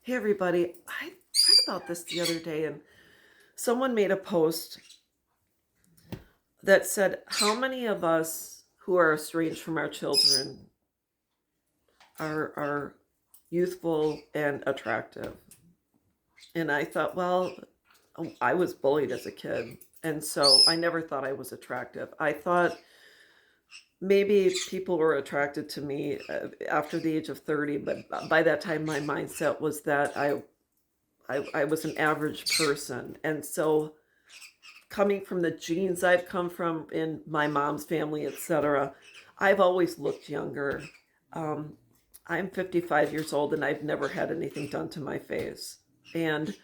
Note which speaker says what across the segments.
Speaker 1: Hey everybody, I read about this the other day and someone made a post that said, how many of us who are estranged from our children are youthful and attractive? And I thought, well, I was bullied as a kid, and so I never thought I was attractive. I thought maybe people were attracted to me after the age of 30, but by that time my mindset was that I was an average person. And so coming from the genes I've come from in my mom's family, etc., I've always looked younger. Um, I'm 55 years old and I've never had anything done to my face. And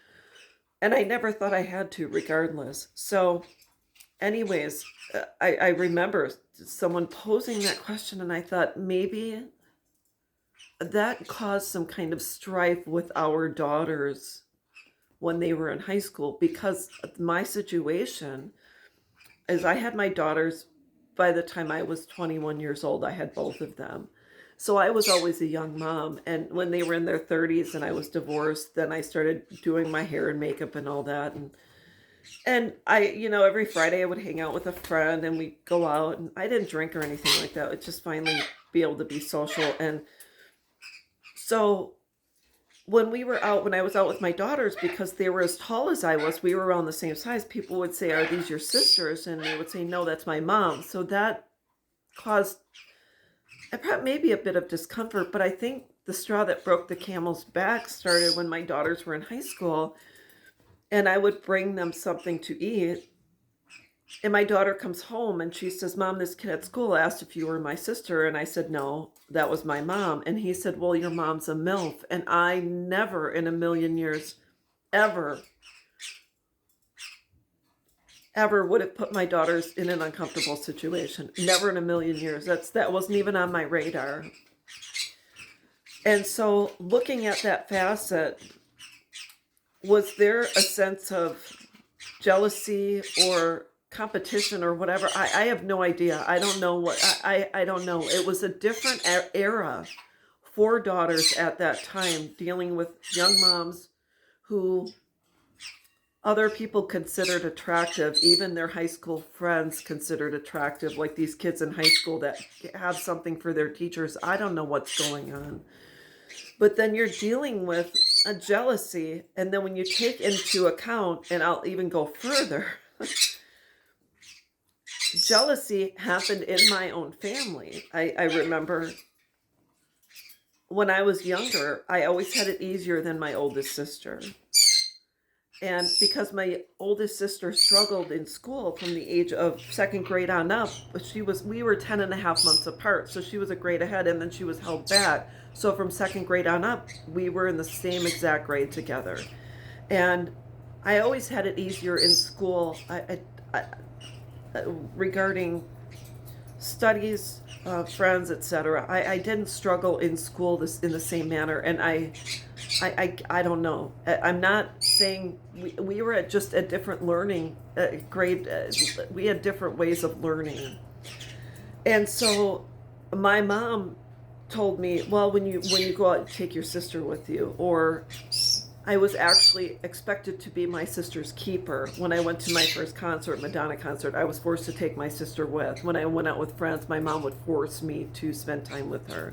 Speaker 1: and I never thought I had to, regardless. So, anyways, I remember someone posing that question, and I thought maybe that caused some kind of strife with our daughters when they were in high school, because my situation is I had my daughters by the time I was 21 years old. I had both of them. So I was always a young mom. And when they were in their 30s and I was divorced, then I started doing my hair and makeup and all that. And every Friday I would hang out with a friend and we'd go out, and I didn't drink or anything like that. It's just finally be able to be social. And so when I was out with my daughters, because they were as tall as I was, we were around the same size, people would say, "Are these your sisters?" And they would say, "No, that's my mom." So that caused maybe a bit of discomfort, but I think the straw that broke the camel's back started when my daughters were in high school, and I would bring them something to eat. And my daughter comes home and she says, "Mom, this kid at school asked if you were my sister." And I said, "No, that was my mom." And he said, "Well, your mom's a MILF." And I never in a million years, ever, ever would have put my daughters in an uncomfortable situation. Never in a million years. That wasn't even on my radar. And so looking at that facet, was there a sense of jealousy or competition or whatever? I have no idea. I don't know I don't know. It was a different era for daughters at that time, dealing with young moms who other people considered attractive, even their high school friends considered attractive, like these kids in high school that have something for their teachers. I don't know what's going on. But then you're dealing with a jealousy, and then when you take into account, and I'll even go further, jealousy happened in my own family. I remember when I was younger, I always had it easier than my oldest sister. And because my oldest sister struggled in school from the age of second grade on up, we were 10 and a half months apart. So she was a grade ahead, and then she was held back. So from second grade on up, we were in the same exact grade together. And I always had it easier in school. Regarding studies, friends, etc. I didn't struggle in school in the same manner, and I don't know. I'm not saying we were just at different learning grade. We had different ways of learning, and so my mom told me, "Well, when you go out, take your sister with you." Or I was actually expected to be my sister's keeper. When I went to my first concert, Madonna concert, I was forced to take my sister with. When I went out with friends, my mom would force me to spend time with her.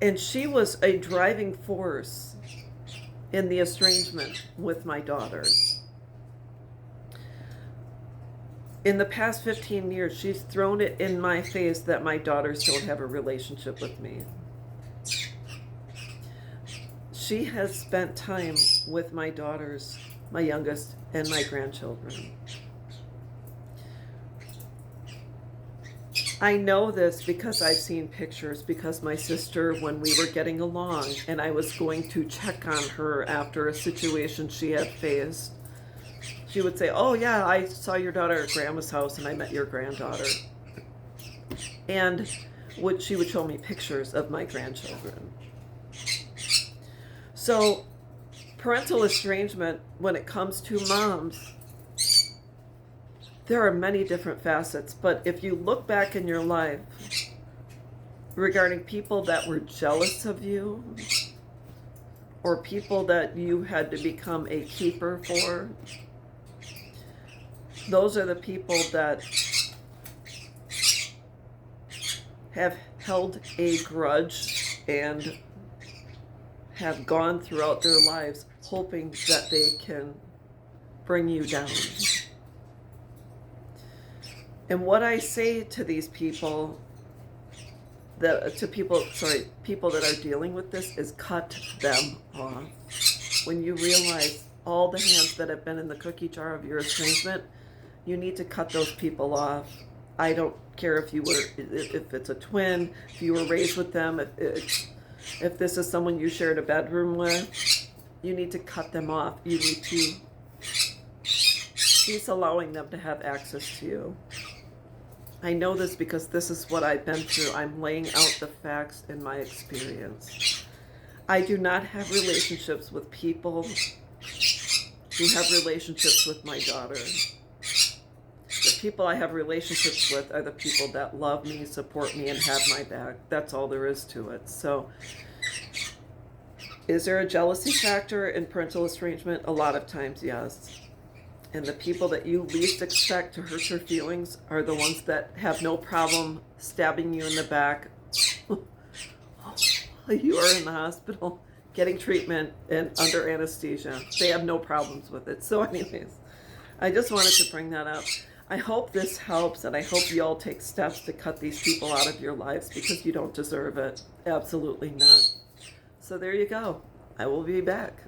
Speaker 1: And she was a driving force in the estrangement with my daughters. In the past 15 years, she's thrown it in my face that my daughters don't have a relationship with me. She has spent time with my daughters, my youngest, and my grandchildren. I know this because I've seen pictures, because my sister, when we were getting along and I was going to check on her after a situation she had faced, she would say, "Oh yeah, I saw your daughter at grandma's house and I met your granddaughter." And she would show me pictures of my grandchildren. So parental estrangement, when it comes to moms, there are many different facets. But if you look back in your life regarding people that were jealous of you, or people that you had to become a keeper for, those are the people that have held a grudge and have gone throughout their lives hoping that they can bring you down. And what I say to these people, people that are dealing with this, is cut them off. When you realize all the hands that have been in the cookie jar of your estrangement, you need to cut those people off. I don't care if it's a twin, if you were raised with them, if this is someone you shared a bedroom with, you need to cut them off. You need to cease allowing them to have access to you. I know this because this is what I've been through. I'm laying out the facts in my experience. I do not have relationships with people who have relationships with my daughter. The people I have relationships with are the people that love me, support me, and have my back. That's all there is to it. So, is there a jealousy factor in parental estrangement? A lot of times, yes. And the people that you least expect to hurt your feelings are the ones that have no problem stabbing you in the back. You are in the hospital getting treatment and under anesthesia. They have no problems with it. So anyways, I just wanted to bring that up. I hope this helps, and I hope you all take steps to cut these people out of your lives, because you don't deserve it. Absolutely not. So there you go. I will be back.